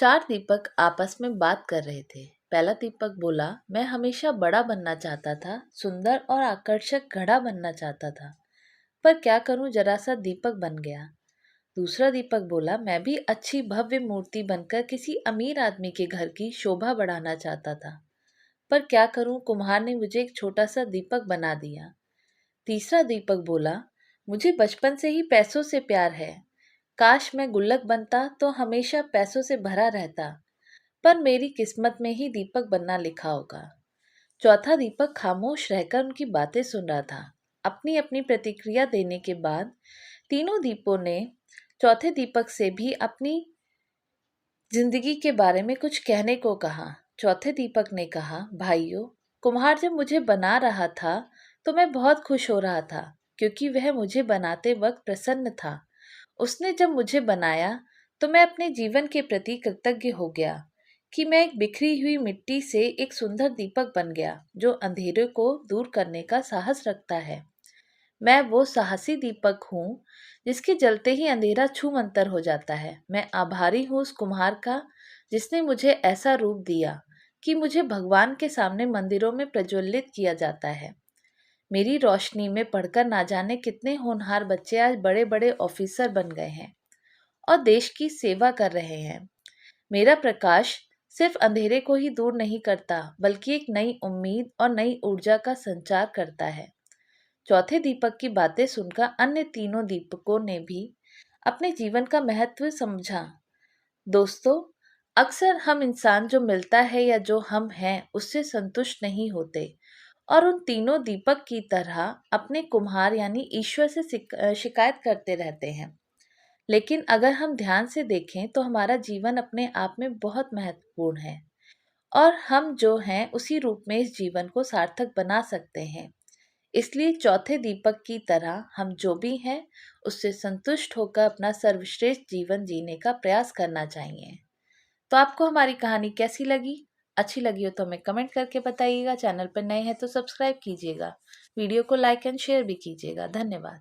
चार दीपक आपस में बात कर रहे थे। पहला दीपक बोला, मैं हमेशा बड़ा बनना चाहता था, सुंदर और आकर्षक घड़ा बनना चाहता था, पर क्या करूं, जरा सा दीपक बन गया। दूसरा दीपक बोला, मैं भी अच्छी भव्य मूर्ति बनकर किसी अमीर आदमी के घर की शोभा बढ़ाना चाहता था, पर क्या करूं, कुम्हार ने मुझे एक छोटा सा दीपक बना दिया। तीसरा दीपक बोला, मुझे बचपन से ही पैसों से प्यार है, काश मैं गुल्लक बनता तो हमेशा पैसों से भरा रहता, पर मेरी किस्मत में ही दीपक बनना लिखा होगा। चौथा दीपक खामोश रहकर उनकी बातें सुन रहा था। अपनी अपनी प्रतिक्रिया देने के बाद तीनों दीपों ने चौथे दीपक से भी अपनी जिंदगी के बारे में कुछ कहने को कहा। चौथे दीपक ने कहा, भाइयों, कुम्हार जब मुझे बना रहा था तो मैं बहुत खुश हो रहा था, क्योंकि वह मुझे बनाते वक्त प्रसन्न था। उसने जब मुझे बनाया तो मैं अपने जीवन के प्रति कृतज्ञ हो गया कि मैं एक बिखरी हुई मिट्टी से एक सुंदर दीपक बन गया जो अंधेरे को दूर करने का साहस रखता है। मैं वो साहसी दीपक हूँ जिसके जलते ही अंधेरा छूमंतर हो जाता है। मैं आभारी हूँ उस कुम्हार का जिसने मुझे ऐसा रूप दिया कि मुझे भगवान के सामने मंदिरों में प्रज्वलित किया जाता है। मेरी रोशनी में पढ़कर ना जाने कितने होनहार बच्चे आज बड़े बड़े ऑफिसर बन गए हैं और देश की सेवा कर रहे हैं। मेरा प्रकाश सिर्फ अंधेरे को ही दूर नहीं करता, बल्कि एक नई उम्मीद और नई ऊर्जा का संचार करता है। चौथे दीपक की बातें सुनकर अन्य तीनों दीपकों ने भी अपने जीवन का महत्व समझा। दोस्तों, अक्सर हम इंसान जो मिलता है या जो हम हैं उससे संतुष्ट नहीं होते और उन तीनों दीपक की तरह अपने कुम्हार यानी ईश्वर से शिकायत करते रहते हैं। लेकिन अगर हम ध्यान से देखें तो हमारा जीवन अपने आप में बहुत महत्वपूर्ण है और हम जो हैं उसी रूप में इस जीवन को सार्थक बना सकते हैं। इसलिए चौथे दीपक की तरह हम जो भी हैं उससे संतुष्ट होकर अपना सर्वश्रेष्ठ जीवन जीने का प्रयास करना चाहिए। तो आपको हमारी कहानी कैसी लगी? अच्छी लगी हो तो हमें कमेंट करके बताइएगा। चैनल पर नए हैं तो सब्सक्राइब कीजिएगा। वीडियो को लाइक एंड शेयर भी कीजिएगा। धन्यवाद।